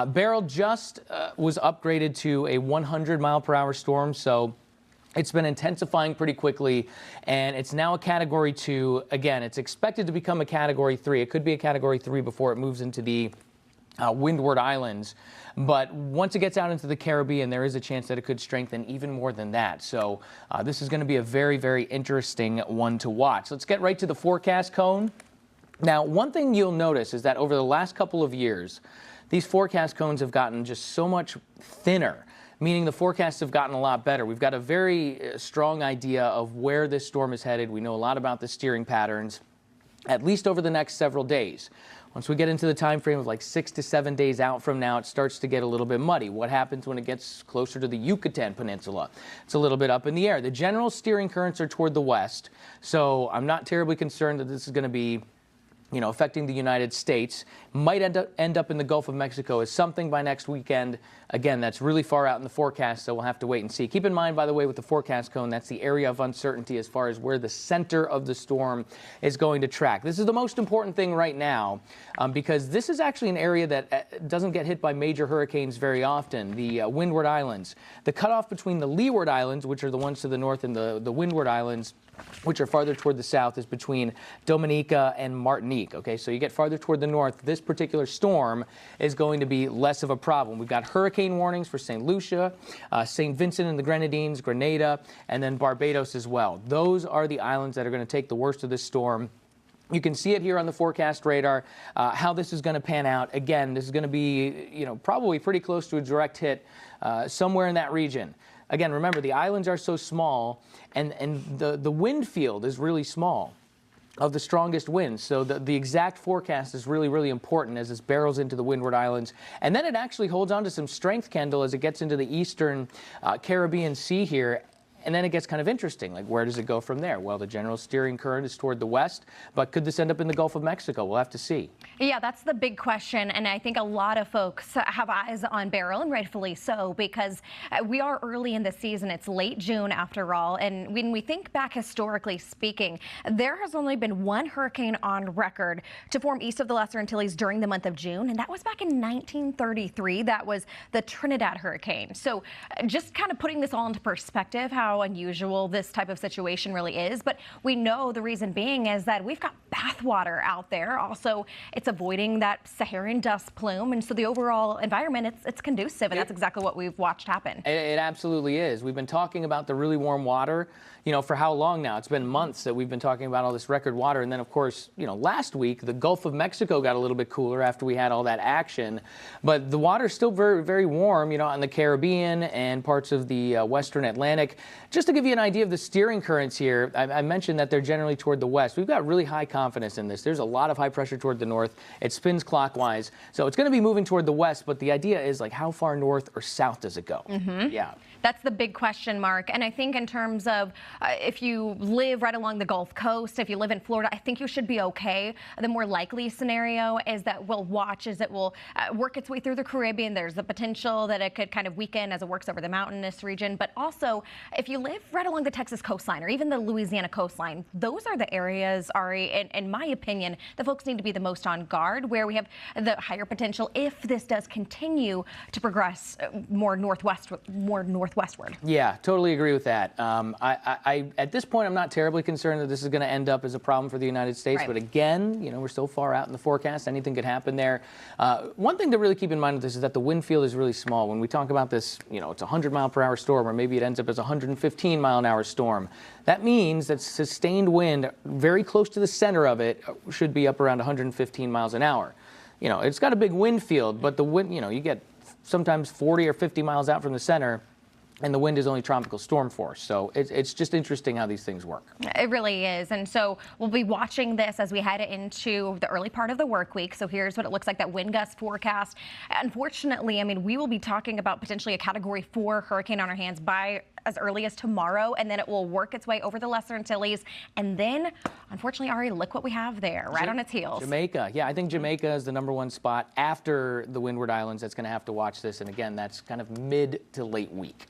Beryl just was upgraded to a 100-mile-per-hour storm, so it's been intensifying pretty quickly, and it's now a Category 2. Again, it's expected to become a Category 3. It could be a Category 3 before it moves into the Windward Islands. But once it gets out into the Caribbean, there is a chance that it could strengthen even more than that. So this is going to be a very, very interesting one to watch. Let's get right to the forecast cone. Now, one thing you'll notice is that over the last couple of years, these forecast cones have gotten just so much thinner, meaning the forecasts have gotten a lot better. We've got a very strong idea of where this storm is headed. We know a lot about the steering patterns, at least over the next several days. Once we get into the time frame of like 6 to 7 days out from now, it starts to get a little bit muddy. What happens when it gets closer to the Yucatan Peninsula? It's a little bit up in the air. The general steering currents are toward the west, so I'm not terribly concerned that this is going to be affecting the United States. Might end up in the Gulf of Mexico as something by next weekend. Again, that's really far out in the forecast, so we'll have to wait and see. Keep in mind, by the way, with the forecast cone, that's the area of uncertainty as far as where the center of the storm is going to track. This is the most important thing right now because this is actually an area that doesn't get hit by major hurricanes very often, the Windward Islands. The cutoff between the Leeward Islands, which are the ones to the north, and the Windward Islands, which are farther toward the south, is between Dominica and Martinique. Okay, so you get farther toward the north, this particular storm is going to be less of a problem. We've got hurricane warnings for St. Lucia, St. Vincent and the Grenadines, Grenada, and then Barbados as well. Those are the islands that are going to take the worst of this storm. You can see it here on the forecast radar, how this is going to pan out. Again, this is going to be, probably pretty close to a direct hit somewhere in that region. Again, remember, the islands are so small, and the wind field is really small of the strongest winds. So the exact forecast is really, really important as this barrels into the Windward Islands. And then it actually holds on to some strength, Kendall, as it gets into the eastern Caribbean Sea here. And then it gets kind of interesting. Like, where does it go from there? Well, the general steering current is toward the west, but could this end up in the Gulf of Mexico? We'll have to see. Yeah, that's the big question, and I think a lot of folks have eyes on Beryl, and rightfully so, because we are early in the season. It's late June, after all, and when we think back historically speaking, there has only been one hurricane on record to form east of the Lesser Antilles during the month of June, and that was back in 1933. That was the Trinidad hurricane. So just kind of putting this all into perspective, how unusual this type of situation really is. But we know the reason being is that we've got bathwater out there. Also, it's avoiding that Saharan dust plume, and so the overall environment, it's conducive, and that's exactly what we've watched happen. It absolutely is. We've been talking about the really warm water, for how long now? It's been months that we've been talking about all this record water, and then, of course, last week, the Gulf of Mexico got a little bit cooler after we had all that action, but the water's still very, very warm, in the Caribbean and parts of the Western Atlantic. Just to give you an idea of the steering currents here, I mentioned that they're generally toward the west. We've got really high confidence in this. There's a lot of high pressure toward the north. It spins clockwise, so it's going to be moving toward the west, but the idea is, like, how far north or south does it go? Yeah. That's the big question mark. And I think in terms of if you live right along the Gulf Coast, if you live in Florida, I think you should be okay. The more likely scenario is that we'll watch as it will work its way through the Caribbean. There's the potential that it could kind of weaken as it works over the mountainous region. But also, if you live right along the Texas coastline or even the Louisiana coastline, those are the areas, Ari, in my opinion, the folks need to be the most on guard, where we have the higher potential if this does continue to progress more northwestward. Yeah, totally agree with that. At this point, I'm not terribly concerned that this is going to end up as a problem for the United States. Right. But again, we're so far out in the forecast, anything could happen there. One thing to really keep in mind with this is that the wind field is really small. When we talk about this, it's a 100-mile-per-hour storm, or maybe it ends up as a 115-mile-an-hour storm. That means that sustained wind very close to the center of it should be up around 115 miles an hour. It's got a big wind field, but the wind, you get sometimes 40 or 50 miles out from the center, and the wind is only tropical storm force. So it's just interesting how these things work. It really is. And so we'll be watching this as we head into the early part of the work week. So here's what it looks like, that wind gust forecast. Unfortunately, we will be talking about potentially a Category 4 hurricane on our hands by as early as tomorrow, and then it will work its way over the Lesser Antilles. And then, unfortunately, Ari, look what we have there, right on its heels. Jamaica. Yeah, I think Jamaica is the #1 spot after the Windward Islands that's going to have to watch this. And again, that's kind of mid to late week.